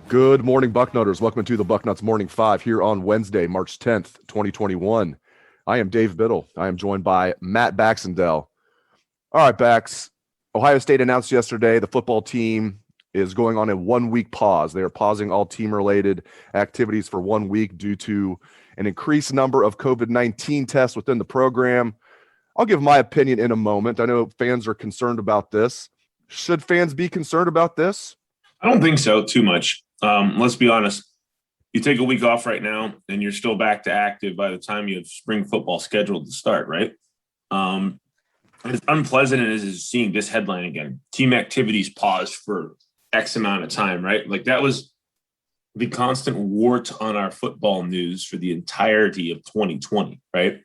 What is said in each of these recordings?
Good morning, Bucknutters. Welcome to the Bucknuts Morning 5 here on Wednesday, March 10th, 2021. I am Dave Biddle. I am joined by Matt Baxendell. All right, Bax. Ohio State announced yesterday the football team is going on a 1-week pause. They are pausing all team-related activities for 1 week due to an increased number of COVID-19 tests within the program. I'll give my opinion in a moment. I know fans are concerned about this. Should fans be concerned about this? I don't think so too much. Let's be honest. You take a week off right now and you're still back to active by the time you have spring football scheduled to start, right? As unpleasant as it is seeing this headline again, team activities paused for X amount of time, right? Like that was the constant wart on our football news for the entirety of 2020, right?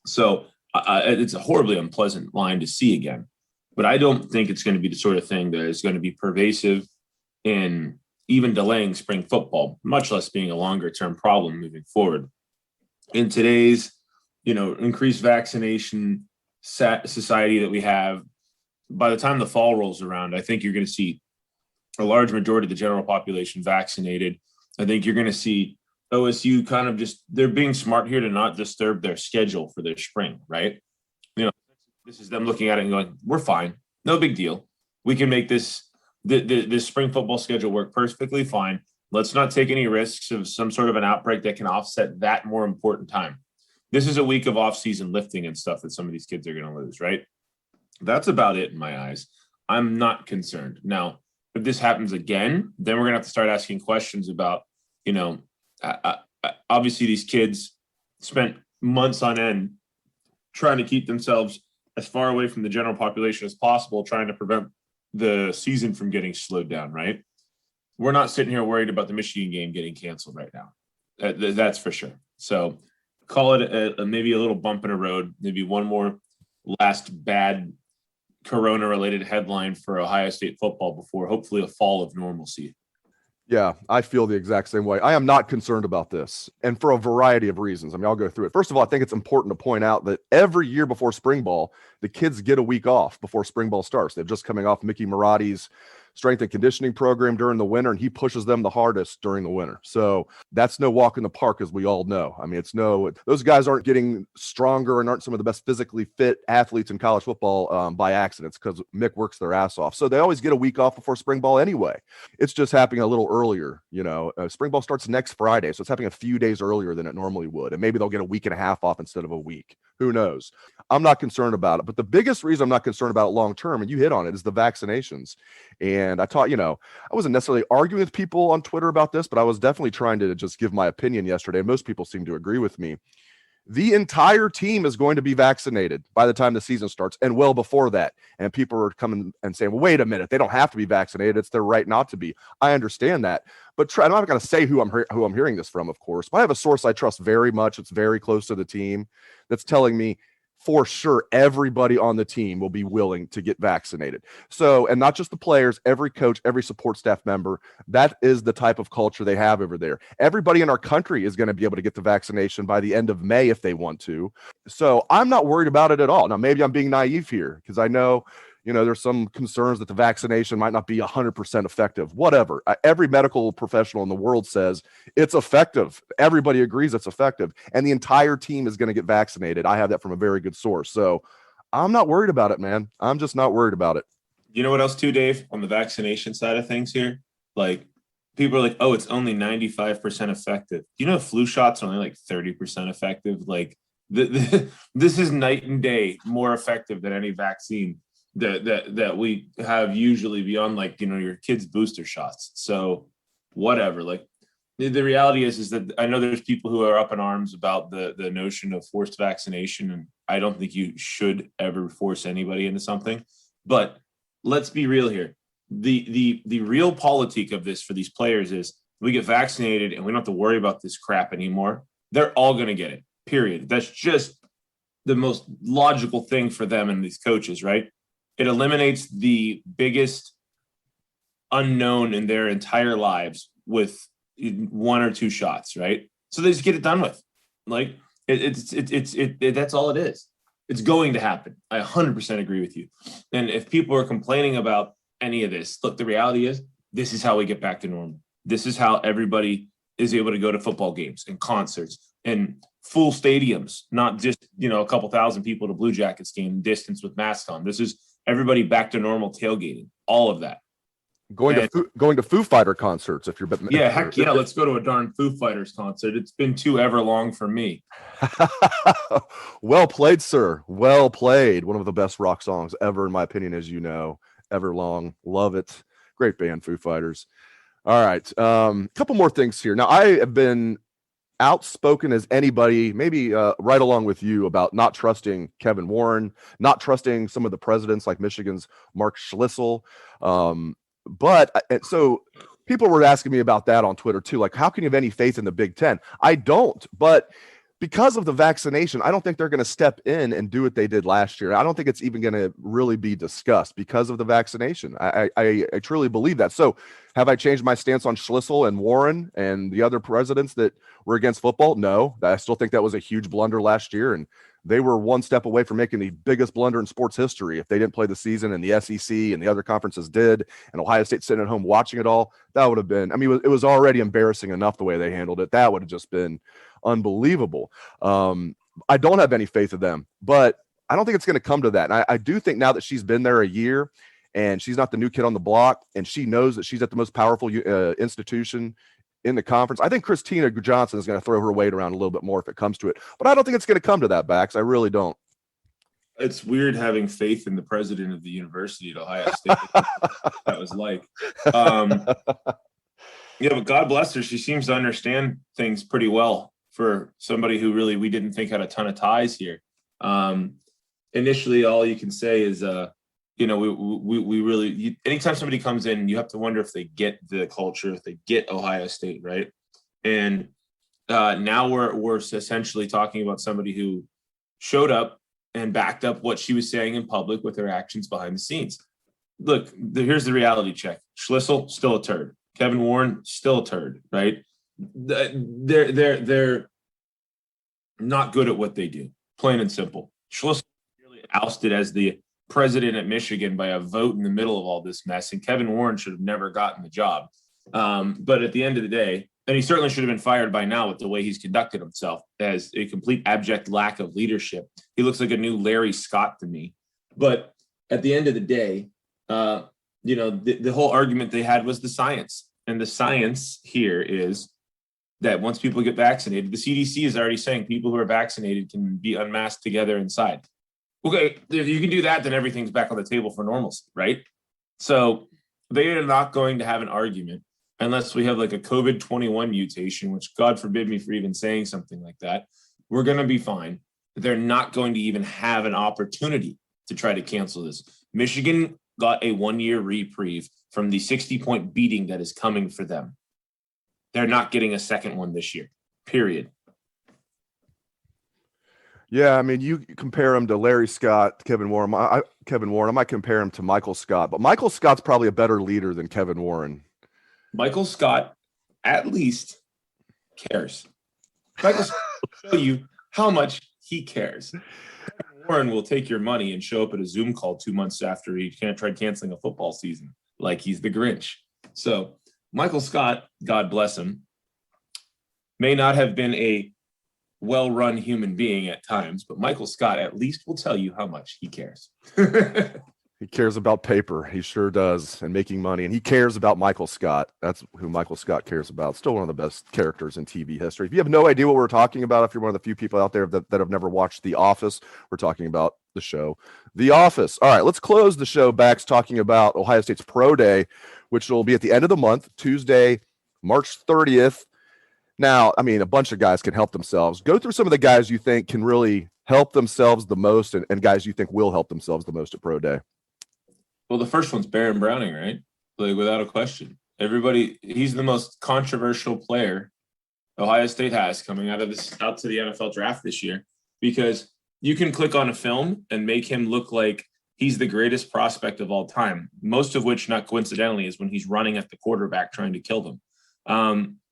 So it's a horribly unpleasant line to see again. But I don't think it's going to be the sort of thing that is going to be pervasive in even delaying spring football, much less being a longer-term problem moving forward. In today's, increased vaccination society that we have, by the time the fall rolls around, I think you're going to see a large majority of the general population vaccinated. I think you're going to see OSU kind of they're being smart here to not disturb their schedule for their spring, right? This is them looking at it and going, we're fine. No big deal. We can make this spring football schedule work perfectly fine. Let's not take any risks of some sort of an outbreak that can offset that more important time. This is a week of off-season lifting and stuff that some of these kids are going to lose, right? That's about it in my eyes. I'm not concerned. Now, if this happens again, then we're going to have to start asking questions about, obviously these kids spent months on end trying to keep themselves as far away from the general population as possible, trying to prevent the season from getting slowed down, right? We're not sitting here worried about the Michigan game getting canceled right now. That's for sure. So call it maybe a little bump in the road, maybe one more last bad corona-related headline for Ohio State football before hopefully a fall of normalcy. Yeah, I feel the exact same way. I am not concerned about this, and for a variety of reasons. I mean, I'll go through it. First of all, I think it's important to point out that every year before spring ball, the kids get a week off before spring ball starts. They're just coming off Mickey Marotti's strength and conditioning program during the winter, and he pushes them the hardest during the winter. So that's no walk in the park, as we all know. I mean, those guys aren't getting stronger and aren't some of the best physically fit athletes in college football by accidents, because Mick works their ass off. So they always get a week off before spring ball anyway. It's just happening a little earlier. Spring ball starts next Friday, so it's happening a few days earlier than it normally would. And maybe they'll get a week and a half off instead of a week. Who knows? I'm not concerned about it. But the biggest reason I'm not concerned about it long term, and you hit on it, is the vaccinations. And I wasn't necessarily arguing with people on Twitter about this, but I was definitely trying to just give my opinion yesterday. Most people seem to agree with me. The entire team is going to be vaccinated by the time the season starts, and well before that. And people are coming and saying, well, wait a minute, they don't have to be vaccinated. It's their right not to be. I understand that. But I'm not going to say who I'm hearing this from, of course. But I have a source I trust very much. It's very close to the team that's telling me for sure everybody on the team will be willing to get vaccinated. So, and not just the players, every coach, every support staff member. That is the type of culture they have over there. Everybody in our country is going to be able to get the vaccination by the end of May if they want to. So I'm not worried about it at all. Now, maybe I'm being naive here, because I know, there's some concerns that the vaccination might not be 100% effective. Whatever. Every medical professional in the world says it's effective. Everybody agrees it's effective. And the entire team is going to get vaccinated. I have that from a very good source. So I'm not worried about it, man. I'm just not worried about it. You know what else too, Dave, on the vaccination side of things here? Like, people are like, oh, it's only 95% effective. Flu shots are only like 30% effective. Like, this is night and day more effective than any vaccine that we have usually beyond, like, your kids' booster shots. So whatever. Like, the reality is that I know there's people who are up in arms about the notion of forced vaccination, and I don't think you should ever force anybody into something. But let's be real here. The real politic of this for these players is we get vaccinated and we don't have to worry about this crap anymore, they're all going to get it, period. That's just the most logical thing for them and these coaches, right? It eliminates the biggest unknown in their entire lives with 1 or 2 shots, right? So they just get it done with. Like that's all it is. It's going to happen. I 100% agree with you. And if people are complaining about any of this, look, the reality is this is how we get back to normal. This is how everybody is able to go to football games and concerts and full stadiums, not just, a couple thousand people to Blue Jackets game distance with masks on. This is everybody back to normal tailgating, all of that. Going to Foo Fighter concerts if you're heck yeah, let's go to a darn Foo Fighters concert. It's been too ever long for me. Well played, sir. Well played. One of the best rock songs ever, in my opinion, as you know. Everlong. Love it. Great band, Foo Fighters. All right. Couple more things here. Now, I have been outspoken as anybody, maybe right along with you, about not trusting Kevin Warren, not trusting some of the presidents like Michigan's Mark Schlissel. So people were asking me about that on Twitter too. Like, how can you have any faith in the Big Ten? I don't, but because of the vaccination, I don't think they're going to step in and do what they did last year. I don't think it's even going to really be discussed because of the vaccination. I truly believe that. So have I changed my stance on Schlissel and Warren and the other presidents that were against football? No, I still think that was a huge blunder last year. And they were one step away from making the biggest blunder in sports history. If they didn't play the season and the SEC and the other conferences did, and Ohio State sitting at home watching it all, that would have been, it was already embarrassing enough the way they handled it. That would have just been unbelievable. I don't have any faith in them, but I don't think it's going to come to that. And I do think now that she's been there a year and she's not the new kid on the block and she knows that she's at the most powerful institution in the conference, I think Christina Johnson is going to throw her weight around a little bit more if it comes to it. But I don't think it's going to come to that, Bax. I really don't. It's weird having faith in the president of the university at Ohio State. That was like. But God bless her. She seems to understand things pretty well for somebody who really we didn't think had a ton of ties here. Initially, all you can say is, we really, anytime somebody comes in, you have to wonder if they get the culture, if they get Ohio State, right? And now we're essentially talking about somebody who showed up and backed up what she was saying in public with her actions behind the scenes. Look, here's the reality check. Schlissel, still a turd. Kevin Warren, still a turd, right? They're not good at what they do, plain and simple. Schlissel really ousted as the president at Michigan by a vote in the middle of all this mess, and Kevin Warren should have never gotten the job. But at the end of the day, and he certainly should have been fired by now with the way he's conducted himself as a complete abject lack of leadership. He looks like a new Larry Scott to me. But at the end of the day, the whole argument they had was the science. And the science here is that once people get vaccinated, the CDC is already saying people who are vaccinated can be unmasked together inside. Okay, if you can do that, then everything's back on the table for normalcy, right? So they are not going to have an argument unless we have like a COVID-21 mutation, which God forbid me for even saying something like that. We're going to be fine. They're not going to even have an opportunity to try to cancel this. Michigan got a 1-year reprieve from the 60-point beating that is coming for them. They're not getting a second one this year, period. Yeah, you compare him to Larry Scott, Kevin Warren. I might compare him to Michael Scott, but Michael Scott's probably a better leader than Kevin Warren. Michael Scott at least cares. Michael Scott will show you how much he cares. Kevin Warren will take your money and show up at a Zoom call 2 months after he tried canceling a football season, like he's the Grinch. So Michael Scott, God bless him, may not have been a well-run human being at times, but Michael Scott at least will tell you how much he cares. He cares about paper. He sure does, and making money. And he cares about Michael Scott. That's who Michael Scott cares about. Still one of the best characters in TV history. If you have no idea what we're talking about, if you're one of the few people out there that have never watched The Office, we're talking about the show The Office. All right, let's close the show back talking about Ohio State's Pro Day, which will be at the end of the month, Tuesday, March 30th. Now, a bunch of guys can help themselves. Go through some of the guys you think can really help themselves the most and guys you think will help themselves the most at Pro Day. Well, the first one's Baron Browning, right? Like, without a question. He's the most controversial player Ohio State has coming out to the NFL draft this year, because you can click on a film and make him look like he's the greatest prospect of all time, most of which, not coincidentally, is when he's running at the quarterback trying to kill them.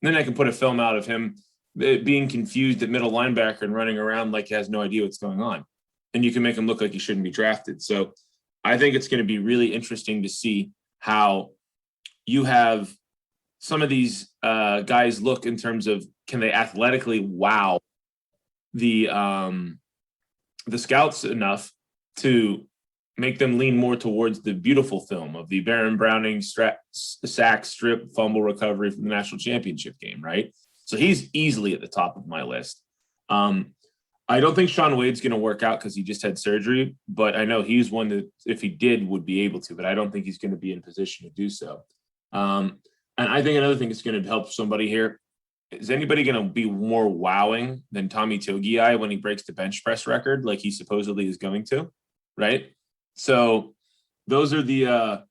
Then I can put a film out of him being confused at middle linebacker and running around like he has no idea what's going on. And you can make him look like he shouldn't be drafted. So I think it's going to be really interesting to see how you have some of these guys look in terms of, can they athletically wow the scouts enough to make them lean more towards the beautiful film of the Baron Browning sack, strip, fumble recovery from the national championship game, right? So he's easily at the top of my list. I don't think Shaun Wade's going to work out because he just had surgery, but I know he's one that, if he did, would be able to, but I don't think he's going to be in a position to do so. And I think another thing that's going to help somebody here, is anybody going to be more wowing than Tommy Togiai when he breaks the bench press record like he supposedly is going to, right? So those are the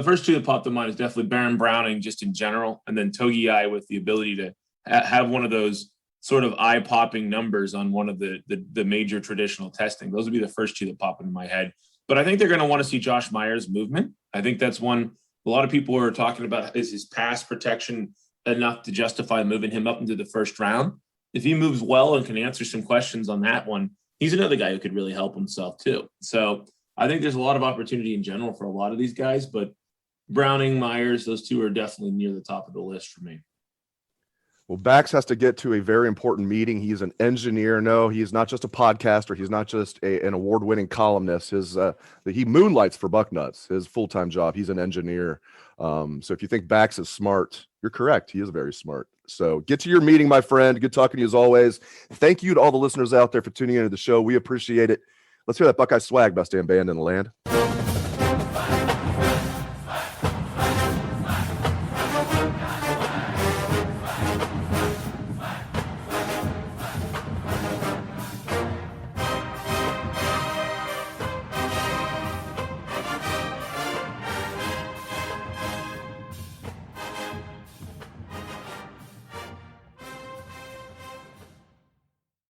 first two that popped to mind is definitely Baron Browning just in general, and then Togiai with the ability to have one of those sort of eye-popping numbers on one of the major traditional testing. Those would be the first two that pop into my head. But I think they're going to want to see Josh Myers' movement. I think that's one a lot of people are talking about, is his pass protection enough to justify moving him up into the first round? If he moves well and can answer some questions on that one, he's another guy who could really help himself too. So I think there's a lot of opportunity in general for a lot of these guys, but Browning, Myers, those two are definitely near the top of the list for me. Well, Bax has to get to a very important meeting. He's an engineer. No, he's not just a podcaster. He's not just an award-winning columnist. He moonlights for Bucknuts, his full-time job. He's an engineer. So if you think Bax is smart, you're correct. He is very smart. So get to your meeting, my friend. Good talking to you as always. Thank you to all the listeners out there for tuning into the show. We appreciate it. Let's hear that Buckeye swag, best damn band in the land.